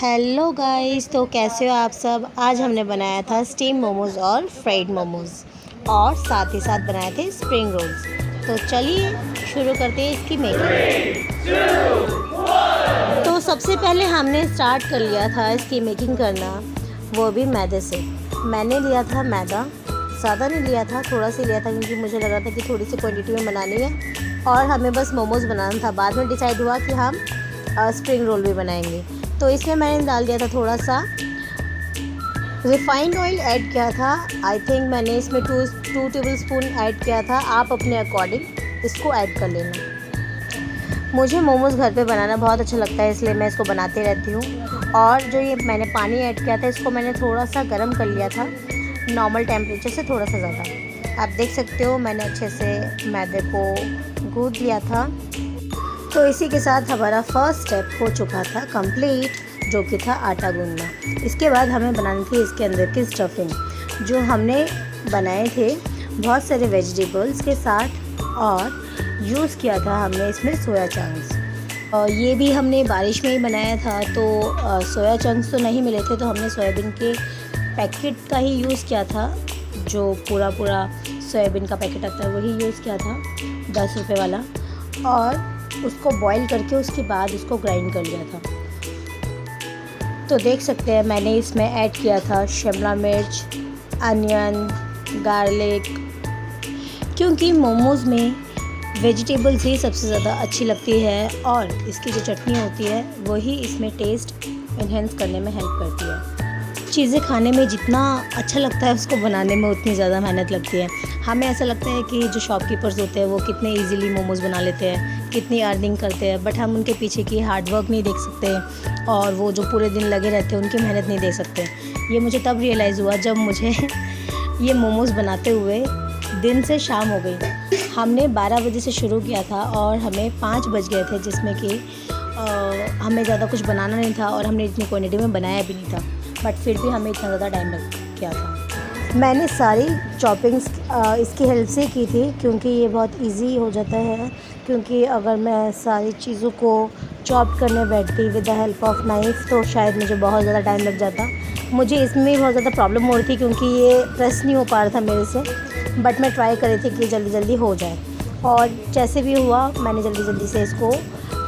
Hello guys, तो कैसे हो आप सब। आज हमने बनाया था स्टीम मोमोज़ और फ्राइड मोमोज़ और साथ ही साथ बनाए थे स्प्रिंग रोल्स। तो चलिए शुरू करते हैं इसकी मेकिंग। तो सबसे पहले हमने स्टार्ट कर लिया था इसकी मेकिंग करना, वो भी मैदे से। मैंने लिया था मैदा, ज़्यादा नहीं लिया था, थोड़ा सा लिया था क्योंकि मुझे लग रहा था कि थोड़ी सी क्वांटिटी में बनानी है और हमें बस मोमोज़ बनाना था। बाद में डिसाइड हुआ कि हम स्प्रिंग रोल भी बनाएंगे। तो इसमें मैंने डाल दिया था थोड़ा सा रिफाइंड ऑयल ऐड किया था। आई थिंक मैंने इसमें टू टेबल स्पून ऐड किया था। आप अपने अकॉर्डिंग इसको ऐड कर लेना। मुझे मोमोज़ घर पे बनाना बहुत अच्छा लगता है, इसलिए मैं इसको बनाते रहती हूँ। और जो ये मैंने पानी ऐड किया था, इसको मैंने थोड़ा सा गर्म कर लिया था, नॉर्मल टेम्परेचर से थोड़ा सा ज़्यादा। आप देख सकते हो मैंने अच्छे से मैदे को गूँथ लिया था। तो इसी के साथ हमारा फर्स्ट स्टेप हो चुका था कंप्लीट, जो कि था आटा गूंदना। इसके बाद हमें बनानी थी इसके अंदर की स्टफिंग, जो हमने बनाए थे बहुत सारे वेजिटेबल्स के साथ, और यूज़ किया था हमने इसमें सोया चंक्स। ये भी हमने बारिश में ही बनाया था, तो सोया चंक्स तो नहीं मिले थे, तो हमने सोयाबीन के पैकेट का ही यूज़ किया था। जो पूरा सोयाबीन का पैकेट आता है वही यूज़ किया था, 10 रुपये वाला। और उसको बॉईल करके उसके बाद उसको ग्राइंड कर लिया था। तो देख सकते हैं मैंने इसमें ऐड किया था शिमला मिर्च, अनियन, गार्लिक, क्योंकि मोमोज़ में वेजिटेबल्स ही सबसे ज़्यादा अच्छी लगती है और इसकी जो चटनी होती है वही इसमें टेस्ट इन्हेंस करने में हेल्प करती है। चीज़ें खाने में जितना अच्छा लगता है, उसको बनाने में उतनी ज़्यादा मेहनत लगती है। हमें ऐसा लगता है कि जो शॉपकीपर्स होते हैं वो कितने इजीली मोमोज़ बना लेते हैं, कितनी अर्निंग करते हैं, बट हम उनके पीछे की हार्ड वर्क नहीं देख सकते और वो जो पूरे दिन लगे रहते हैं उनकी मेहनत नहीं देख सकते। ये मुझे तब रियलाइज़ हुआ जब मुझे ये मोमोज़ बनाते हुए दिन से शाम हो गई। हमने 12 बजे से शुरू किया था और हमें 5 बज गए थे, जिसमें कि हमें ज़्यादा कुछ बनाना नहीं था और हमने इतनी क्वान्टिटी में बनाया भी नहीं था, बट फिर भी हमें इतना ज़्यादा टाइम लग गया था। मैंने सारी चॉपिंग्स इसकी हेल्प से की थी, क्योंकि ये बहुत इजी हो जाता है। क्योंकि अगर मैं सारी चीज़ों को चॉप करने बैठती with the help of knife, तो शायद मुझे बहुत ज़्यादा टाइम लग जाता। मुझे इसमें भी बहुत ज़्यादा प्रॉब्लम हो रही थी, क्योंकि ये प्रेस नहीं हो पा रहा था मेरे से, बट मैं ट्राई कर रही थी कि जल्दी जल्दी हो जाए। और जैसे भी हुआ मैंने जल्दी जल्दी से इसको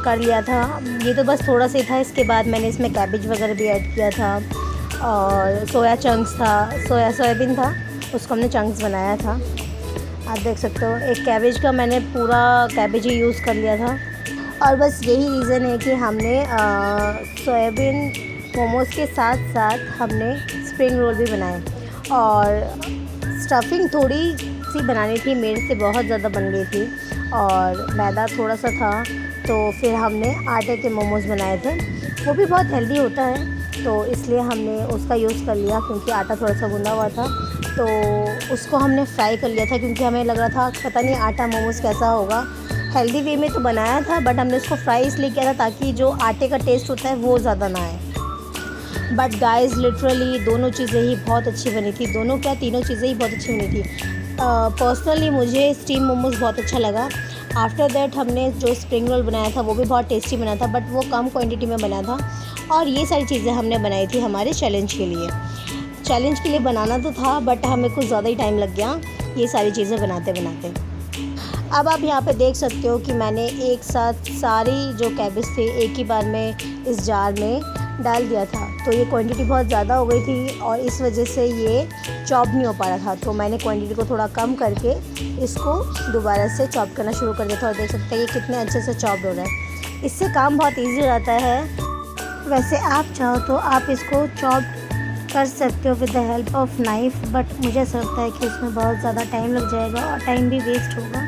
कर लिया था। ये तो बस थोड़ा सा ही था। इसके बाद मैंने इसमें कैबेज वगैरह भी ऐड किया था और सोया चंक्स था, सोयाबीन था, उसको हमने चंक्स बनाया था। आप देख सकते हो एक कैबेज का मैंने पूरा कैबेज ही यूज़ कर लिया था। और बस यही रीज़न है कि हमने सोयाबीन मोमोज़ के साथ साथ हमने स्प्रिंग रोल भी बनाए। और स्टफिंग थोड़ी सी बनानी थी, मेरे से बहुत ज़्यादा बन गई थी और मैदा थोड़ा सा था, तो फिर हमने आटे के मोमोज़ बनाए थे। वो भी बहुत हेल्दी होता है, तो इसलिए हमने उसका यूज़ कर लिया, क्योंकि आटा थोड़ा सा गूंदा हुआ था। तो उसको हमने फ्राई कर लिया था, क्योंकि हमें लग रहा था पता नहीं आटा मोमोज़ कैसा होगा। हेल्दी वे में तो बनाया था, बट हमने उसको फ्राई इसलिए किया था ताकि जो आटे का टेस्ट होता है वो ज़्यादा ना आए। बट गाइस लिटरली दोनों चीज़ें ही बहुत अच्छी बनी थी। दोनों क्या, तीनों चीज़ें ही बहुत अच्छी बनी थी। पर्सनली मुझे स्टीम मोमोज़ बहुत अच्छा लगा। आफ्टर दैट हमने जो स्प्रिंग रोल बनाया था वो भी बहुत टेस्टी बना था, बट वो कम क्वांटिटी में बना था। और ये सारी चीज़ें हमने बनाई थी हमारे चैलेंज के लिए। चैलेंज के लिए बनाना तो था, बट हमें कुछ ज़्यादा ही टाइम लग गया ये सारी चीज़ें बनाते बनाते। अब आप यहाँ पे देख सकते हो कि मैंने एक साथ सारी जो कैबेज थे एक ही बार में इस जार में डाल दिया था। तो ये क्वांटिटी बहुत ज़्यादा हो गई थी और इस वजह से ये चॉप नहीं हो पा रहा था, तो मैंने क्वांटिटी को थोड़ा कम करके इसको दोबारा से चॉप करना शुरू कर दिया था। और देख सकते हैं ये कितने अच्छे से चॉप हो रहा है। इससे काम बहुत ईजी हो जाता है। वैसे आप चाहो तो आप इसको चॉप कर सकते हो with the help of knife, but मुझे ऐसा लगता है कि इसमें बहुत ज़्यादा टाइम लग जाएगा और टाइम भी वेस्ट होगा।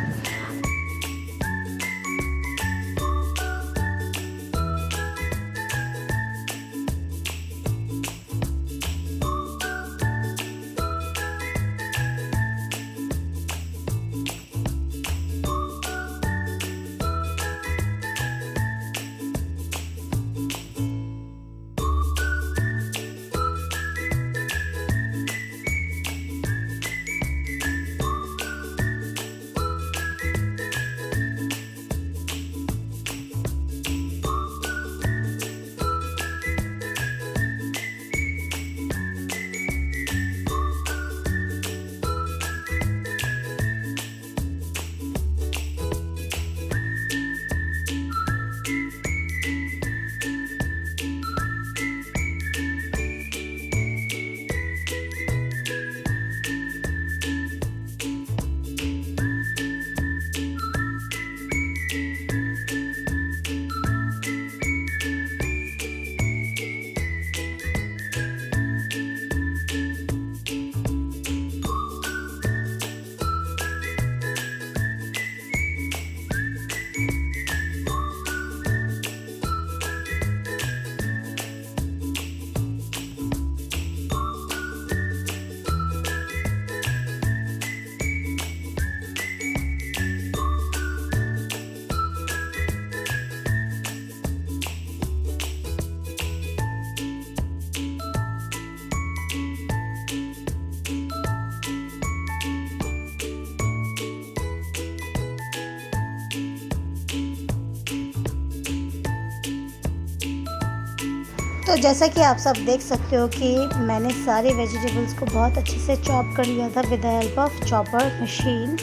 तो जैसा कि आप सब देख सकते हो कि मैंने सारे वेजिटेबल्स को बहुत अच्छे से चॉप कर लिया था with the help of chopper machine,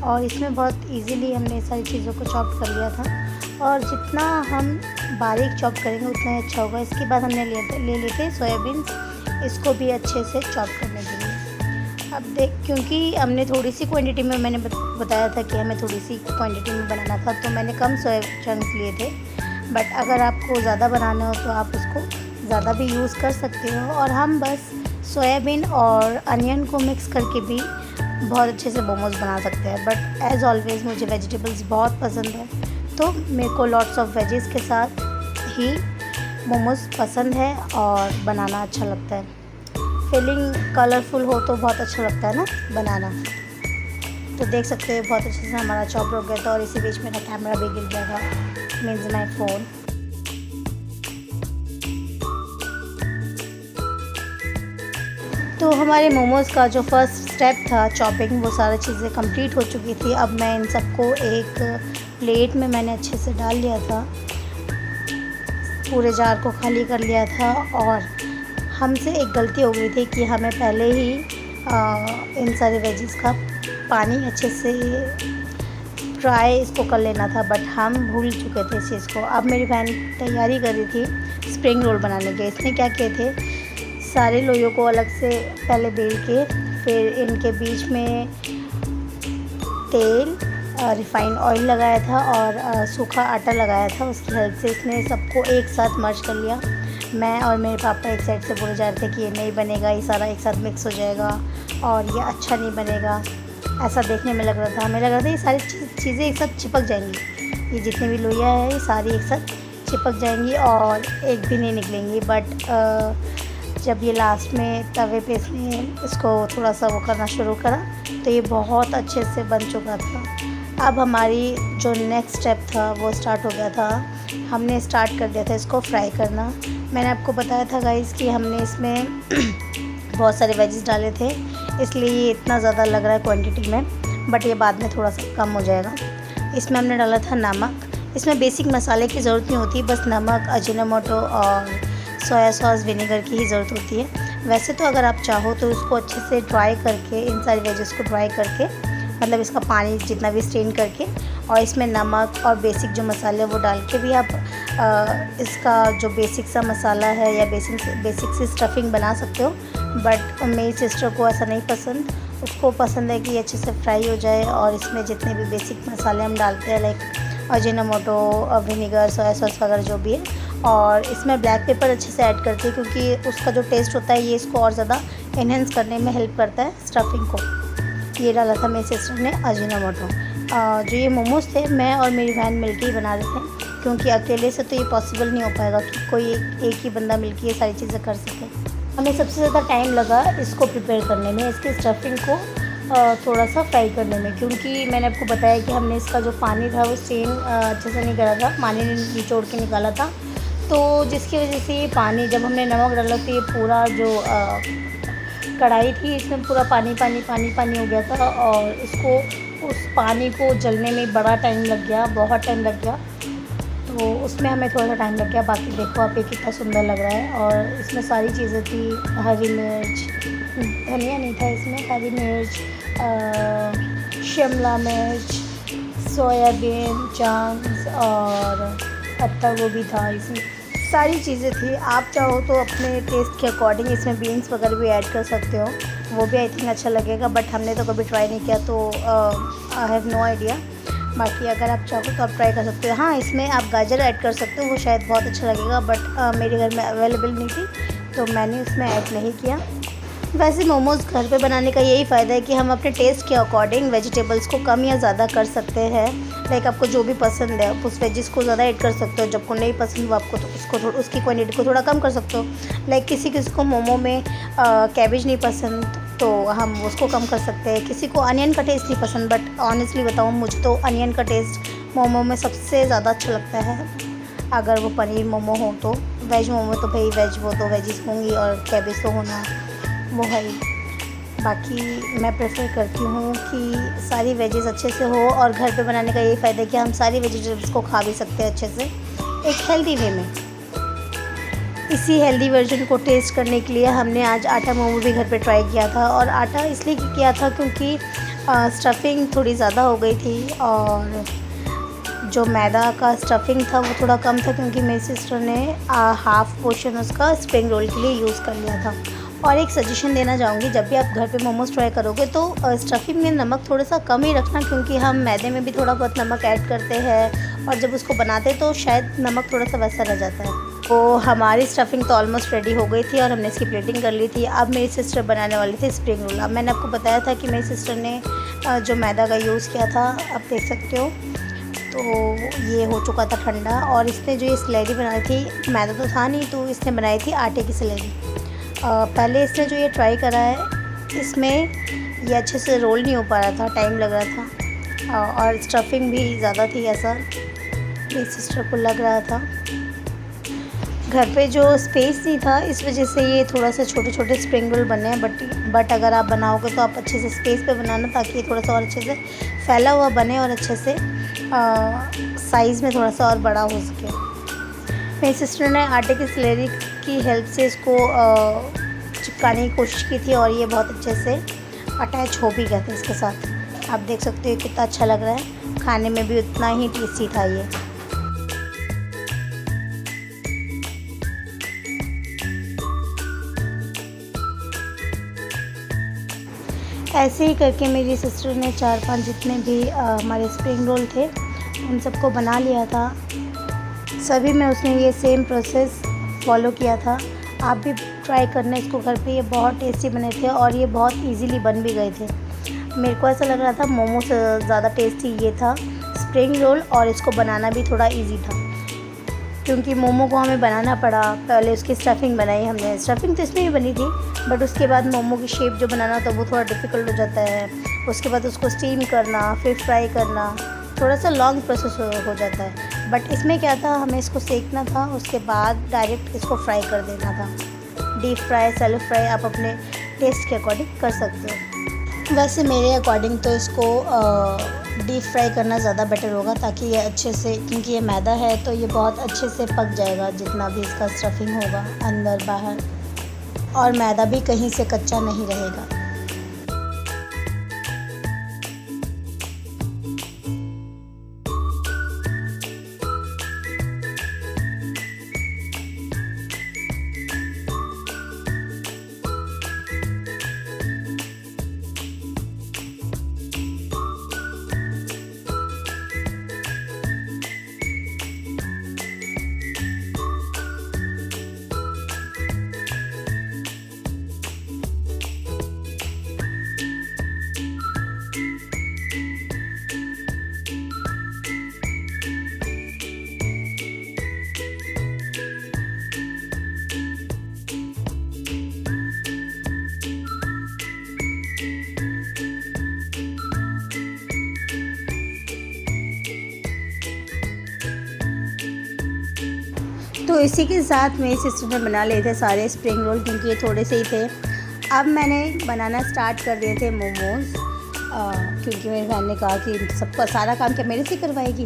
और इसमें बहुत इजीली हमने सारी चीज़ों को चॉप कर लिया था। और जितना हम बारीक चॉप करेंगे उतना ही अच्छा होगा। इसके बाद हमने ले लेते सोयाबीन्स, इसको भी अच्छे से चॉप करने के लिए। अब देख, क्योंकि हमने थोड़ी सी क्वांटिटी में, मैंने बताया था कि हमें थोड़ी सी क्वांटिटी में बनाना था, तो मैंने कम सोया चंक्स लिए थे। बट अगर आपको ज़्यादा बनाना हो तो आप उसको ज़्यादा भी यूज़ कर सकते हो। और हम बस सोयाबीन और अनियन को मिक्स करके भी बहुत अच्छे से मोमोज़ बना सकते हैं। बट एज़ ऑलवेज़ मुझे वेजिटेबल्स बहुत पसंद है, तो मेरे को लॉट्स ऑफ वेजेस के साथ ही मोमोज़ पसंद है और बनाना अच्छा लगता है। फीलिंग कलरफुल हो तो बहुत अच्छा लगता है ना बनाना। तो देख सकते हैं बहुत अच्छे से हमारा चॉप हो गया था, और इसी बीच मेरा कैमरा भी गिर गया था, मीन्स माई फ़ोन। तो हमारे मोमोज़ का जो फर्स्ट स्टेप था चॉपिंग, वो सारी चीज़ें कंप्लीट हो चुकी थी। अब मैं इन सबको एक प्लेट में मैंने अच्छे से डाल लिया था, पूरे जार को खाली कर लिया था। और हमसे एक गलती हो गई थी कि हमें पहले ही इन सारे वेजिस का पानी अच्छे से फ्राई इसको कर लेना था, बट हम भूल चुके थे इस चीज़ को। अब मेरी बहन तैयारी कर रही थी स्प्रिंग रोल बनाने के। इसने क्या किए थे, सारे लोइयों को अलग से पहले बेल के, फिर इनके बीच में तेल, रिफाइंड ऑयल लगाया था और सूखा आटा लगाया था। उसकी हेल्प से इसने सबको एक साथ मर्ज कर लिया। मैं और मेरे पापा एक साइड से बोले जा रहे थे कि ये नहीं बनेगा, ये सारा एक साथ मिक्स हो जाएगा और ये अच्छा नहीं बनेगा। ऐसा देखने में लग रहा था, हमें लग रहा था ये सारी चीज़ें एक साथ चिपक जाएंगी, ये जितनी भी लोइयाँ हैं ये सारी एक साथ चिपक जाएंगी और एक भी नहीं निकलेंगी। बट जब ये लास्ट में तवे पे इसने इसको थोड़ा सा वो करना शुरू करा, तो ये बहुत अच्छे से बन चुका था। अब हमारी जो नेक्स्ट स्टेप था वो स्टार्ट हो गया था। हमने स्टार्ट कर दिया था इसको फ्राई करना। मैंने आपको बताया था गाइस कि हमने इसमें बहुत सारे वेजिस डाले थे, इसलिए ये इतना ज़्यादा लग रहा है क्वांटिटी में, बट ये बाद में थोड़ा सा कम हो जाएगा। इसमें हमने डाला था नमक। इसमें बेसिक मसाले की ज़रूरत नहीं होती, बस नमक, अजीनोमोटो और सोया सॉस, विनेगर की ही ज़रूरत होती है। वैसे तो अगर आप चाहो तो इसको अच्छे से ड्राई करके, इन सारी वेजेस को ड्राई करके, मतलब इसका पानी जितना भी स्ट्रेन करके, और इसमें नमक और बेसिक जो मसाले वो डाल के भी आप इसका जो बेसिक सा मसाला है या बेसिक सी स्टफिंग बना सकते हो। बट मेरी सिस्टर को ऐसा नहीं पसंद, उसको पसंद है कि अच्छे से फ्राई हो जाए और इसमें जितने भी बेसिक मसाले हम डालते हैं, like Ajinomoto, vinegar, soya sauce वगैरह जो भी है, और इसमें ब्लैक पेपर अच्छे से ऐड करते हैं क्योंकि उसका जो टेस्ट होता है ये इसको और ज़्यादा इन्हेंस करने में हेल्प करता है स्टफिंग को। ये डाला था मेरी सिस्टर ने अजीनोमोटो। जो ये मोमोज़ थे मैं और मेरी बहन मिलके ही बना रहे थे, क्योंकि अकेले से तो ये पॉसिबल नहीं हो पाएगा कि कोई एक ही बंदा मिलके ये सारी चीज़ें कर सके। हमें सबसे ज़्यादा टाइम लगा इसको प्रिपेयर करने में, इसकी स्टफिंग को थोड़ा सा फ्राई करने में, क्योंकि मैंने आपको बताया कि हमने इसका जो पानी था वो स्ट्रेन अच्छे से नहीं करा था, पानी निचोड़ के निकाला था। तो जिसकी वजह से ये पानी, जब हमने नमक डाला तो ये पूरा जो कढ़ाई थी इसमें पूरा पानी हो गया था, और इसको उस पानी को जलने में बड़ा टाइम लग गया, बहुत टाइम लग गया। तो उसमें हमें थोड़ा सा टाइम लग गया। बाकी देखो आप, ये कितना सुंदर लग रहा है। और इसमें सारी चीज़ें थी, हरी मिर्च, धनिया नहीं था इसमें, हरी मिर्च, शिमला मिर्च, सोयाबीन चंक्स और पत्ता गोभी था, इसमें सारी चीज़ें थी। आप चाहो तो अपने टेस्ट के अकॉर्डिंग इसमें बीन्स वगैरह भी ऐड कर सकते हो, वो भी आई थिंक अच्छा लगेगा। बट हमने तो कभी ट्राई नहीं किया, तो आई हैव नो आइडिया। बाकी अगर आप चाहो तो आप ट्राई कर सकते हो। हाँ, इसमें आप गाजर ऐड कर सकते हो, वो शायद बहुत अच्छा लगेगा, बट मेरे घर में अवेलेबल नहीं थी तो मैंने उसमें ऐड नहीं किया। वैसे मोमोज़ घर पे बनाने का यही फ़ायदा है कि हम अपने टेस्ट के अकॉर्डिंग वेजिटेबल्स को कम या ज़्यादा कर सकते हैं। लाइक आपको जो भी पसंद है आप उस वेजिस को ज़्यादा ऐड कर सकते हो, जब को नहीं पसंद वो आपको तो उसकी क्वांटिटी को थोड़ा कम कर सकते हो। लाइक किसी को मोमो में कैबेज नहीं पसंद तो हम उसको कम कर सकते हैं। किसी को अनियन का टेस्ट नहीं पसंद, बट ऑनेस्टली बताऊँ मुझे तो अनियन का टेस्ट मोमो में सबसे ज़्यादा अच्छा लगता है। अगर वो पनीर मोमो हो तो, वेज मोमो तो भाई वेज, वो तो वेजिस होंगी और कैबेज तो होना वो है। बाकी मैं प्रेफर करती हूँ कि सारी वेजेस अच्छे से हो, और घर पे बनाने का यही फ़ायदा है कि हम सारी वेजिटेबल्स को खा भी सकते हैं अच्छे से, एक हेल्दी वे में। इसी हेल्दी वर्जन को टेस्ट करने के लिए हमने आज आटा मोमो भी घर पे ट्राई किया था। और आटा इसलिए किया था क्योंकि स्टफिंग थोड़ी ज़्यादा हो गई थी और जो मैदा का स्टफिंग था वो थोड़ा कम था, क्योंकि मेरी सिस्टर ने हाफ़ पोर्शन उसका स्प्रिंग रोल के लिए यूज़ कर लिया था। और एक सजेशन देना चाहूँगी, जब भी आप घर पे मोमोज़ ट्राई करोगे तो स्टफिंग में नमक थोड़ा सा कम ही रखना, क्योंकि हम मैदे में भी थोड़ा बहुत नमक ऐड करते हैं और जब उसको बनाते तो शायद नमक थोड़ा सा वैसा रह जाता है। तो हमारी स्टफिंग तो ऑलमोस्ट रेडी हो गई थी और हमने इसकी प्लेटिंग कर ली थी। अब मेरी सिस्टर बनाने वाली थी स्प्रिंग रोल। अब मैंने आपको बताया था कि मेरी सिस्टर ने जो मैदा का यूज़ किया था, आप देख सकते हो, तो ये हो चुका था ठंडा। और इसने जो ये स्लेरी बनाई थी, मैदा तो था नहीं, तो इसने बनाई थी आटे की स्लेरी। पहले इसने जो ये ट्राई करा है, इसमें ये अच्छे से रोल नहीं हो पा रहा था, टाइम लग रहा था और स्टफिंग भी ज़्यादा थी, ऐसा मेरी सिस्टर को लग रहा था। घर पे जो स्पेस नहीं था, इस वजह से ये थोड़ा सा छोटे छोटे स्प्रिंग रोल बने हैं। बट अगर आप बनाओगे तो आप अच्छे से स्पेस पे बनाना, ताकि ये थोड़ा सा और अच्छे से फैला हुआ बने और अच्छे से साइज़ में थोड़ा सा और बड़ा हो सके। मेरी सिस्टर ने आटे की स्लेरी की हेल्प से इसको चिपकाने की कोशिश की थी और ये बहुत अच्छे से अटैच हो भी गया था इसके साथ। आप देख सकते हो कितना अच्छा लग रहा है, खाने में भी उतना ही टेस्टी था ये। ऐसे ही करके मेरी सिस्टर ने 4-5 जितने भी हमारे स्प्रिंग रोल थे उन सबको बना लिया था। सभी में उसने ये सेम प्रोसेस फॉलो किया था। आप भी ट्राई करना इसको घर पे, ये बहुत टेस्टी बने थे और ये बहुत इजीली बन भी गए थे। मेरे को ऐसा लग रहा था मोमो से ज़्यादा टेस्टी ये था स्प्रिंग रोल, और इसको बनाना भी थोड़ा इजी था, क्योंकि मोमो को हमें बनाना पड़ा। पहले उसकी स्टफिंग बनाई हमने, स्टफिंग तो इसमें भी बनी थी, बट उसके बाद मोमो की शेप जो बनाना था वो थोड़ा डिफ़िकल्ट हो जाता है। उसके बाद उसको स्टीम करना, फिर फ्राई करना, थोड़ा सा लॉन्ग प्रोसेस हो जाता है। बट इसमें क्या था, हमें इसको सेकना था, उसके बाद डायरेक्ट इसको फ्राई कर देना था। डीप फ्राई, सेलो फ्राई आप अपने टेस्ट के अकॉर्डिंग कर सकते हो। वैसे मेरे अकॉर्डिंग तो इसको डीप फ्राई करना ज़्यादा बेटर होगा, ताकि ये अच्छे से, क्योंकि ये मैदा है तो ये बहुत अच्छे से पक जाएगा, जितना भी इसका स्टफिंग होगा अंदर बाहर, और मैदा भी कहीं से कच्चा नहीं रहेगा। तो इसी के साथ मेरी सिस्टर ने बना लिए थे सारे स्प्रिंग रोल, क्योंकि ये थोड़े से ही थे। अब मैंने बनाना स्टार्ट कर दिए थे मोमोज़, क्योंकि मेरी बहन ने कहा कि सबका सारा काम क्या मेरे से करवाएगी,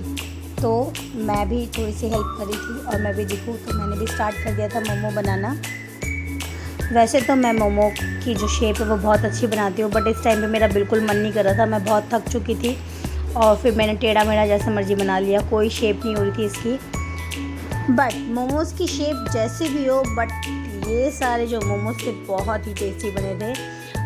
तो मैं भी थोड़ी सी हेल्प करी थी और मैं भी दिखूँ, तो मैंने भी स्टार्ट कर दिया था मोमो बनाना। वैसे तो मैं मोमो की जो शेप है वो बहुत अच्छी बनाती हूँ, बट इस टाइम पे मेरा बिल्कुल मन नहीं कर रहा था, मैं बहुत थक चुकी थी और फिर मैंने टेढ़ा मेढ़ा जैसा मर्जी बना लिया, कोई शेप नहीं हो रही थी इसकी। बट मोमोज़ की शेप जैसे भी हो, बट ये सारे जो मोमोज़ थे बहुत ही टेस्टी बने थे।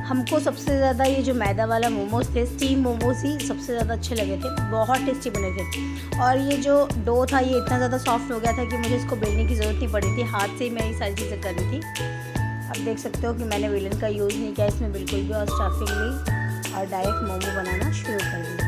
हमको सबसे ज़्यादा ये जो मैदा वाला मोमोज़ थे, स्टीम मोमोज़ ही सबसे ज़्यादा अच्छे लगे थे, बहुत टेस्टी बने थे। और ये जो डो था ये इतना ज़्यादा सॉफ्ट हो गया था कि मुझे इसको बेलने की ज़रूरत नहीं पड़ी थी, हाथ से ही मैं ये सारी चीज़ें कर रही थी। अब देख सकते हो कि मैंने बेलन का यूज़ नहीं किया इसमें बिल्कुल भी, और स्टफिंग ली और डायरेक्ट मोमो बनाना शुरू कर दिया।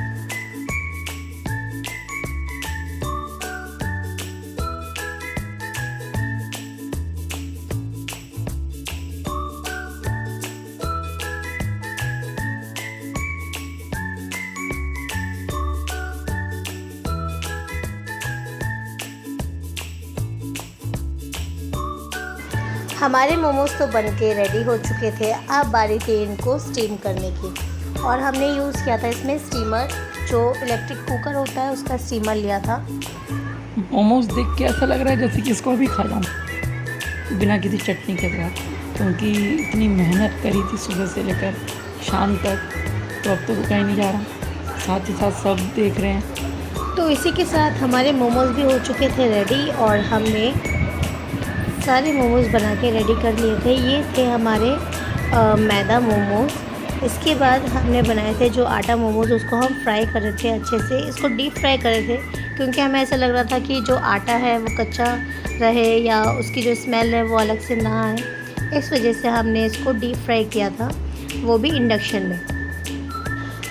हमारे मोमोज़ तो बनके रेडी हो चुके थे, अब बारी थी इनको स्टीम करने की। और हमने यूज़ किया था इसमें स्टीमर, जो इलेक्ट्रिक कुकर होता है उसका स्टीमर लिया था। मोमोज़ देख के ऐसा लग रहा है जैसे कि इसको भी खा जाऊँ। बिना किसी चटनी के साथ, क्योंकि इतनी मेहनत करी थी सुबह से लेकर शाम तक, तो अब तो रुका ही नहीं जा रहा। साथ ही साथ सब देख रहे हैं। तो इसी के साथ हमारे मोमोज़ भी हो चुके थे रेडी और हमने सारे मोमोज़ बना के रेडी कर लिए थे। ये थे हमारे मैदा मोमोज़। इसके बाद हमने बनाए थे जो आटा मोमोज़, उसको हम फ्राई कर रहे थे अच्छे से। इसको डीप फ्राई कर रहे थे क्योंकि हमें ऐसा लग रहा था कि जो आटा है वो कच्चा रहे या उसकी जो स्मेल है वो अलग से ना आए। इस वजह से हमने इसको डीप फ्राई किया था, वो भी इंडक्शन में।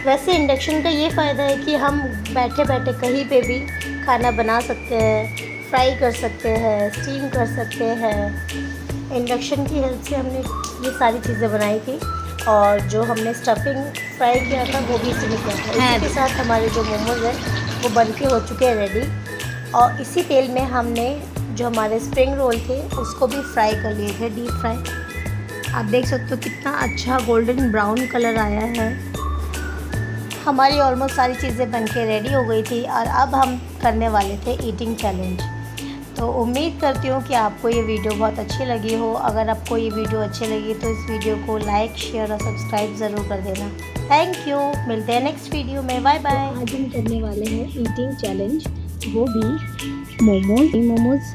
वैसे इंडक्शन का ये फ़ायदा है कि हम बैठे बैठे कहीं पे भी खाना बना सकते हैं, फ्राई कर सकते हैं, स्टीम कर सकते हैं। इंडक्शन की हेल्प से हमने ये सारी चीज़ें बनाई थी और जो हमने स्टफिंग फ्राई किया था वो भी इसी में किया था। इसी के साथ हमारे जो मोमोज़ हैं वो बन के हो चुके हैं रेडी। और इसी तेल में हमने जो हमारे स्प्रिंग रोल थे उसको भी फ्राई कर लिए थे, डीप फ्राई। आप देख सकते हो कितना अच्छा गोल्डन ब्राउन कलर आया है। हमारी ऑलमोस्ट सारी चीज़ें बन के रेडी हो गई थी और अब हम करने वाले थे ईटिंग चैलेंज। तो उम्मीद करती हूँ कि आपको ये वीडियो बहुत अच्छी लगी हो। अगर आपको ये वीडियो अच्छी लगी तो इस वीडियो को लाइक, शेयर और सब्सक्राइब ज़रूर कर देना। थैंक यू, मिलते हैं नेक्स्ट वीडियो में। Bye bye. आज हम करने वाले हैं ईटिंग चैलेंज, वो भी मोमोज़,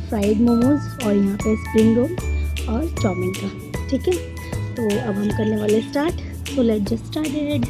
फ्राइड मोमोज़ और यहाँ पे स्प्रिंग रोल और चाउमीन का। ठीक है, तो अब हम करने वाले start. So let's just started.